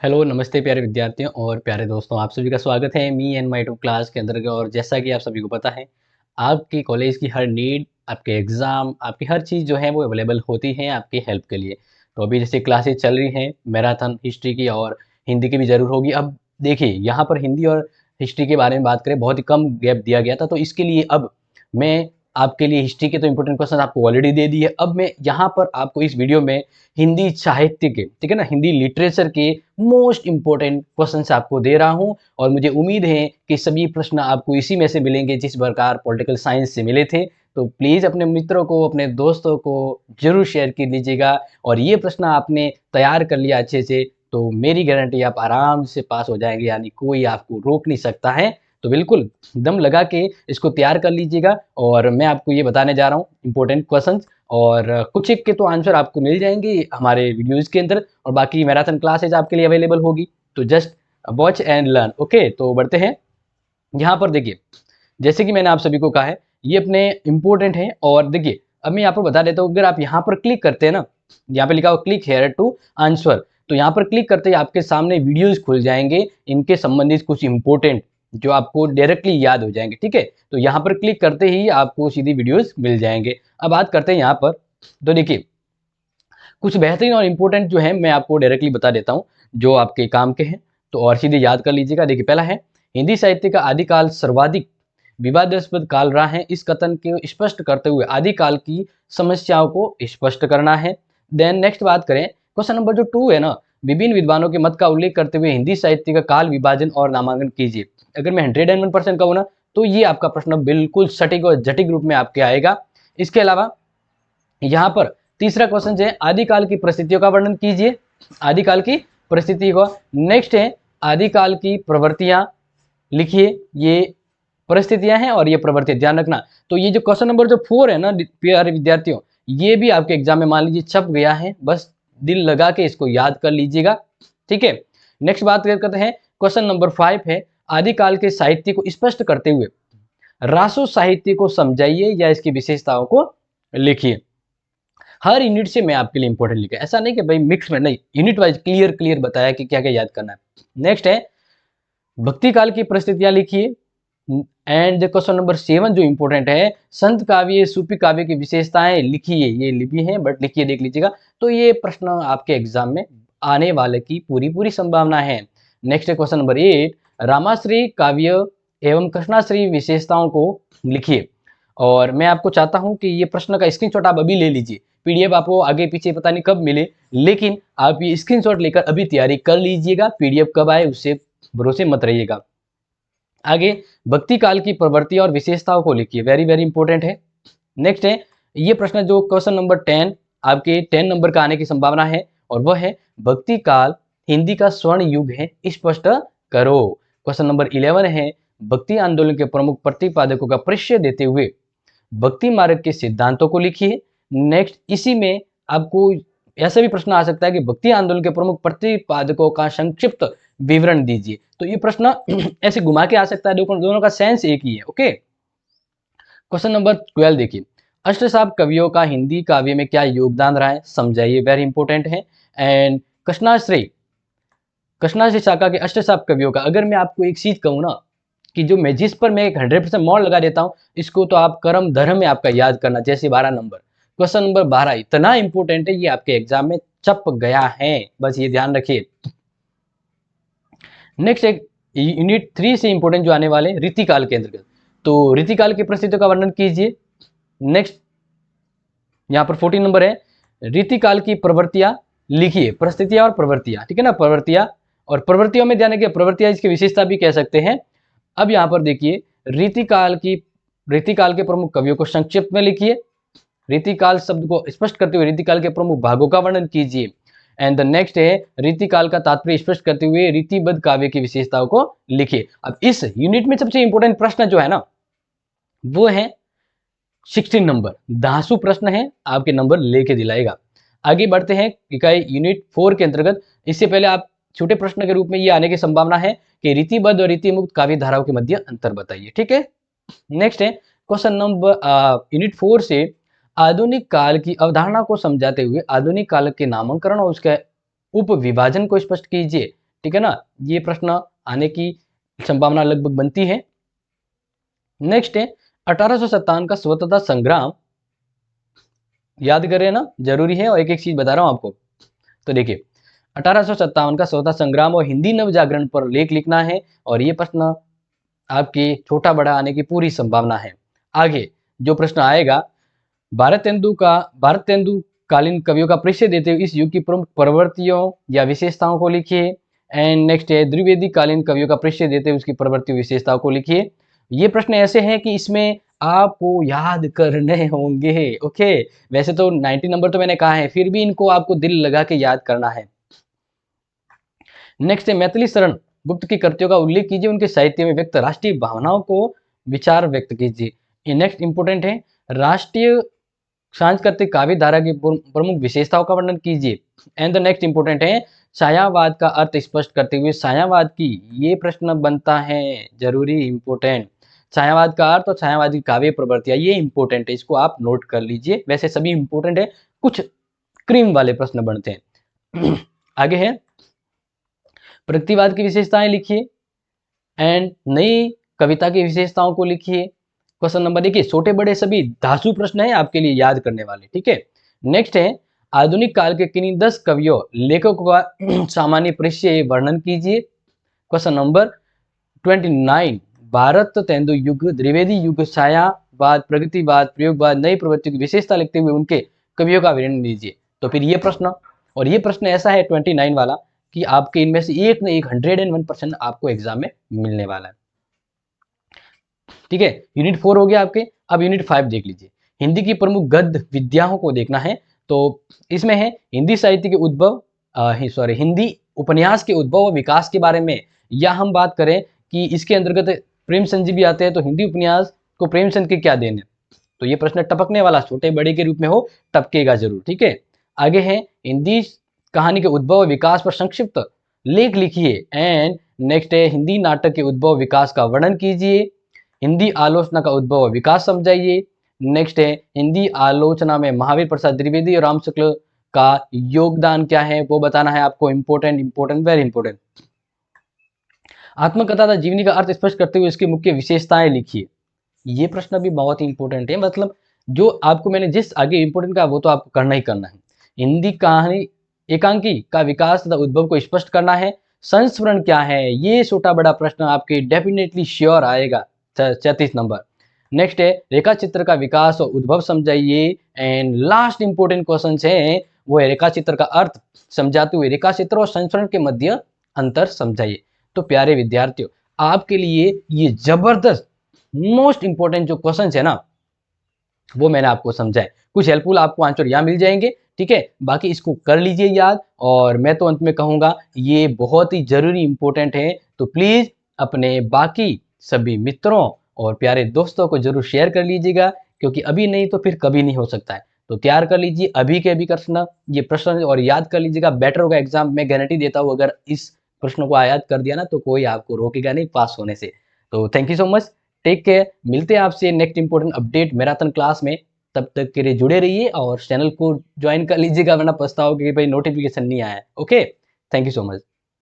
Hello, नमस्ते प्यारे विद्यार्थियों और प्यारे दोस्तों, आप सभी का स्वागत है me and my tube class के अंतर्गत। और जैसा कि आप सभी को पता है, आपकी कॉलेज की हर नीड, आपके एग्ज़ाम, आपकी हर चीज़ जो है वो अवेलेबल होती है आपकी हेल्प के लिए। तो अभी जैसे क्लासेस चल रही हैं मैराथन हिस्ट्री की और हिंदी की भी ज़रूर होगी। अब देखिए, यहाँ पर हिंदी और हिस्ट्री के बारे में बात करें, बहुत ही कम गैप दिया गया था, तो इसके लिए अब मैं आपके लिए हिस्ट्री के तो इंपॉर्टेंट क्वेश्चन आपको ऑलरेडी दे दिए। अब मैं यहाँ पर आपको इस वीडियो में हिंदी साहित्य के, ठीक है ना, हिंदी लिटरेचर के मोस्ट इम्पोर्टेंट क्वेश्चंस आपको दे रहा हूं। और मुझे उम्मीद है कि सभी प्रश्न आपको इसी में से मिलेंगे जिस प्रकार पॉलिटिकल साइंस से मिले थे। तो प्लीज़ अपने मित्रों को, अपने दोस्तों को जरूर शेयर कर लीजिएगा। और ये प्रश्न आपने तैयार कर लिया अच्छे से, तो मेरी गारंटी आप आराम से पास हो जाएंगे, यानी कोई आपको रोक नहीं सकता है। तो बिल्कुल दम लगा के इसको तैयार कर लीजिएगा। और मैं आपको ये बताने जा रहा हूँ इम्पोर्टेंट क्वेश्चन, और कुछ एक के तो आंसर आपको मिल जाएंगे हमारे वीडियोज़ के अंदर, और बाकी मैराथन क्लासेज आपके लिए अवेलेबल होगी। तो just watch and learn. Okay, तो बढ़ते हैं। यहाँ पर देखिए, जैसे कि मैंने आप सभी को कहा है, ये अपने इम्पोर्टेंट है। और देखिए, अब मैं यहाँ पर बता देता हूँ, अगर आप यहाँ पर क्लिक करते हैं ना, यहाँ पे लिखा हुआ क्लिक हेयर टू आंसर, तो यहाँ पर क्लिक करते ही आपके सामने वीडियोज खुल जाएंगे, इनके संबंधित कुछ इंपॉर्टेंट जो आपको डायरेक्टली याद हो जाएंगे। ठीक है, तो यहाँ पर क्लिक करते ही आपको सीधी वीडियोज मिल जाएंगे। अब बात करते हैं यहाँ पर, तो देखिए कुछ बेहतरीन और इम्पोर्टेंट जो है मैं आपको डायरेक्टली बता देता हूँ, जो आपके काम के हैं। तो और सीधे याद कर लीजिएगा। देखिए, पहला है, हिंदी साहित्य का आदिकाल सर्वाधिक विवादास्पद काल रहा है। इस कथन को स्पष्ट करते हुए आदिकाल की समस्याओं को स्पष्ट करना है। देन नेक्स्ट बात करें, क्वेश्चन नंबर जो 2 है ना, विभिन्न विद्वानों के मत का उल्लेख करते हुए हिंदी साहित्य का काल विभाजन और नामांकन कीजिए। अगर मैं 101% कहूँ ना, तो ये आपका प्रश्न बिल्कुल सटीक और जटिक रूप में आपके आएगा। इसके अलावा यहाँ पर तीसरा क्वेश्चन है, आदिकाल की परिस्थितियों का वर्णन कीजिए। आदिकाल की परिस्थिति को। नेक्स्ट है, आदिकाल की प्रवृत्तियां लिखिए। ये परिस्थितियां हैं और ये प्रवृत्तियां, ध्यान रखना। तो ये जो क्वेश्चन नंबर जो 4 है ना प्यारे विद्यार्थियों, ये भी आपके एग्जाम में मान लीजिए छप गया है, बस दिल लगा के इसको याद कर लीजिएगा। ठीक है, नेक्स्ट बात करते हैं, क्वेश्चन नंबर 5 है, आदिकाल के साहित्य को स्पष्ट करते हुए रासो साहित्य को समझाइए या इसकी विशेषताओं को लिखिए। हर यूनिट से मैं आपके लिए इंपॉर्टेंट लिखा, ऐसा नहीं कि भाई मिक्स में, नहीं, यूनिट वाइज क्लियर क्लियर बताया कि क्या क्या याद करना है। नेक्स्ट है, भक्ति काल की परिस्थितियां लिखिए। एंड क्वेश्चन नंबर 7 जो इंपॉर्टेंट है, संत काव्य सूफी काव्य की विशेषताएं लिखिए। ये लिपि है बट लिखिए, देख लीजिएगा। तो ये प्रश्न आपके एग्जाम में आने वाले की पूरी पूरी संभावना है। नेक्स्ट है क्वेश्चन नंबर 8, रामाश्री काव्य एवं कृष्णाश्री विशेषताओं को लिखिए। और मैं आपको चाहता हूं कि ये प्रश्न का स्क्रीनशॉट आप अभी ले लीजिए। पीडीएफ आपको आगे पीछे पता नहीं कब मिले, लेकिन आप ये स्क्रीनशॉट लेकर अभी तैयारी कर लीजिएगा। पीडीएफ कब आए उससे भरोसे मत रहिएगा। आगे, भक्ति काल की प्रवृत्ति और विशेषताओं को लिखिए, वेरी वेरी इंपॉर्टेंट है। नेक्स्ट है, ये प्रश्न जो क्वेश्चन नंबर 10 आपके 10 नंबर का आने की संभावना है, और वह है, भक्ति काल हिंदी का स्वर्ण युग है, स्पष्ट करो। क्वेश्चन नंबर 11 है, भक्ति आंदोलन के प्रमुख प्रतिपादकों का परिचय देते हुए भक्ति मार्ग के सिद्धांतों को लिखिए। नेक्स्ट, इसी में आपको ऐसा भी प्रश्न आ सकता है कि भक्ति आंदोलन के प्रमुख प्रतिपादकों का संक्षिप्त विवरण दीजिए। तो ये प्रश्न ऐसे घुमा के आ सकता है, दोनों का सेंस एक ही है। ओके, क्वेश्चन नंबर 12 देखिए, अष्टसाप कवियों का हिंदी काव्य में क्या योगदान रहा है, समझाइए, वेरी इंपॉर्टेंट है। एंड कृष्णाश्री शाखा के अष्टसाप कवियों का, अगर मैं आपको एक चीज कहूँ ना, कि जो मैं जिस पर मैं 100% मोड़ लगा देता हूँ, इसको तो आप कर्म धर्म में आपका याद करना। जैसे 12 नंबर, क्वेश्चन नंबर 12 इतना इंपॉर्टेंट है, ये आपके एग्जाम में छप गया है, बस ये ध्यान रखिए। नेक्स्ट एक यूनिट 3 से इंपॉर्टेंट जो आने वाले, रीतिकाल के अंतर्गत, तो रीतिकाल की परिस्थितियों का वर्णन कीजिए। नेक्स्ट, यहाँ पर 14 नंबर है, रीतिकाल की प्रवृत्तियां लिखिए, परिस्थितियां और प्रवृत्तियां, ठीक है ना, प्रवृत्तियां और प्रवृत्तियों में ध्यान रखिए, प्रवृत्तियां इसकी विशेषता भी कह सकते हैं। अब यहाँ पर देखिए, रीतिकाल के प्रमुख कवियों को संक्षिप्त में लिखिए। रीतिकाल शब्द को स्पष्ट करते हुए रीतिकाल के प्रमुख भागों का वर्णन कीजिए। एंड द नेक्स्ट है, रीतिकाल का तात्पर्य स्पष्ट करते हुए रीतिबद्ध काव्य की विशेषताओं को लिखिए। अब इस यूनिट में सबसे इंपॉर्टेंट प्रश्न जो है ना, वो है 16 नंबर, धांसू प्रश्न है, आपके नंबर लेके दिलाएगा। आगे बढ़ते हैं इकाई यूनिट 4 के अंतर्गत। इससे पहले आप छोटे प्रश्न के रूप में ये आने की संभावना है कि रीतिबद्ध और रीतिमुक्त काव्य धाराओं के मध्य अंतर बताइए। ठीक है, नेक्स्ट है क्वेश्चन नंबर यूनिट 4 से, आधुनिक काल की अवधारणा को समझाते हुए आधुनिक काल के नामकरण और उसके उप विभाजन को स्पष्ट कीजिए। ठीक है ना, ये प्रश्न आने की संभावना लगभग बनती है। नेक्स्ट है 1857 का स्वतंत्रता संग्राम, याद करें ना, जरूरी है और एक एक चीज बता रहा हूं आपको। तो देखिए 1857 का स्वतंत्रता संग्राम और हिंदी नवजागरण पर लेख लिखना है, और ये प्रश्न आपके छोटा बड़ा आने की पूरी संभावना है। आगे जो प्रश्न आएगा, भारत तेंदु कालीन कवियों का परिचय देते हुए इस युग की प्रमुख प्रवृत्तियों या विशेषताओं को लिखिए। एंड नेक्स्ट है द्विवेदी कालीन कवियों का परिचय देते हुए उसकी प्रवृत्ति विशेषताओं को लिखिए। ये प्रश्न ऐसे हैं कि इसमें आपको याद करने होंगे। ओके, वैसे तो 90 नंबर तो मैंने कहा है, फिर भी इनको आपको दिल लगा के याद करना है। नेक्स्ट है मैथिली शरण गुप्त की कृतियों का उल्लेख कीजिए, उनके साहित्य में व्यक्त राष्ट्रीय भावनाओं को विचार व्यक्त कीजिए। ये नेक्स्ट इंपोर्टेंट है, राष्ट्रीय सांस्कृतिक काव्य धारा की प्रमुख विशेषताओं का वर्णन कीजिए। एंड द नेक्स्ट इंपोर्टेंट है, छायावाद का अर्थ स्पष्ट करते हुए छायावाद की, ये प्रश्न बनता है जरूरी इंपोर्टेंट। छायावाद का अर्थ और छायावाद की काव्य प्रवृत्तियां, ये इंपोर्टेंट है, इसको आप नोट कर लीजिए। वैसे सभी इंपोर्टेंट है, कुछ क्रीम वाले प्रश्न बनते हैं। आगे है प्रगतिवाद की विशेषताएं लिखिए एंड नई कविता की विशेषताओं को लिखिए। क्वेश्चन नंबर देखिए, छोटे बड़े सभी धांसू प्रश्न है आपके लिए याद करने वाले, ठीक है। नेक्स्ट है आधुनिक काल के किन्हीं 10 कवियों लेखकों का सामान्य परिचय वर्णन कीजिए। क्वेश्चन नंबर 29, भारत तेंदु युग, द्विवेदी युग, छायावाद, प्रगतिवाद, प्रयोगवाद, नई प्रवृत्ति की विशेषता लिखते हुए उनके कवियों का वर्णन दीजिए। तो फिर ये प्रश्न, और ये प्रश्न ऐसा है 29 वाला कि आपके इनमें से एक न एक 101% आपको एग्जाम में मिलने वाला है, ठीक है। यूनिट 4 हो गया आपके। अब यूनिट 5 देख लीजिए, हिंदी की प्रमुख गद्य विद्याओं को देखना है। तो इसमें है हिंदी साहित्य के उद्भव, हिंदी उपन्यास के उद्भव और विकास के बारे में, या हम बात करें कि इसके अंतर्गत प्रेमचंद जी भी आते हैं, तो हिंदी उपन्यास को प्रेमचंद के क्या देन है। तो ये प्रश्न टपकने वाला, छोटे बड़े के रूप में हो, टपकेगा जरूर, ठीक है। आगे है हिंदी कहानी के उद्भव और विकास पर संक्षिप्त लेख लिखिए। एंड नेक्स्ट है हिंदी नाटक के उद्भव विकास का वर्णन कीजिए। हिंदी आलोचना का उद्भव और विकास समझाइए। नेक्स्ट है हिंदी आलोचना में महावीर प्रसाद द्विवेदी और राम शुक्ल का योगदान क्या है, वो बताना है आपको। Important very important. आत्मकथा जीवनी का अर्थ स्पष्ट करते हुए इसकी मुख्य विशेषताएं लिखिए। ये प्रश्न भी बहुत ही इंपॉर्टेंट है, मतलब जो आपको मैंने जिस आगे इंपॉर्टेंट कहा वो तो आपको करना ही करना है। हिंदी कहानी एकांकी का विकास तथा उद्भव को स्पष्ट करना है। संस्मरण क्या है, ये छोटा बड़ा प्रश्न आपके डेफिनेटली श्योर आएगा, 34 नंबर। नेक्स्ट है रेखा चित्र का विकास और उद्भव समझाइए। एंड लास्ट इंपोर्टेंट क्वेश्चन है वो है रेखा चित्र का अर्थ समझाते हुए रेखा चित्र और संस्मरण के मध्य अंतर समझाइए। तो प्यारे विद्यार्थियों, आपके लिए ये जबरदस्त मोस्ट इंपोर्टेंट जो क्वेश्चन है ना, वो मैंने आपको समझाए। कुछ हेल्पफुल आपको आंसर यहाँ मिल जाएंगे, ठीक है। बाकी इसको कर लीजिए याद, और मैं तो अंत में कहूँगा ये बहुत ही जरूरी इंपॉर्टेंट है, तो प्लीज़ अपने बाकी सभी मित्रों और प्यारे दोस्तों को जरूर शेयर कर लीजिएगा, क्योंकि अभी नहीं तो फिर कभी नहीं हो सकता है। तो तैयार कर लीजिए अभी के अभी प्रश्न, ये प्रश्न और याद कर लीजिएगा, बेटर होगा एग्जाम। मैं गारंटी देता हूँ अगर इस प्रश्न को याद कर दिया ना तो कोई आपको रोकेगा नहीं पास होने से। तो thank you so much, take care, मिलते हैं आपसे next important update marathon class में। तब तक के लिए जुड़े रहिए और चैनल को ज्वाइन कर लीजिएगा, वरना पछताओगे कि भाई नोटिफिकेशन नहीं आया। Okay, thank you so much.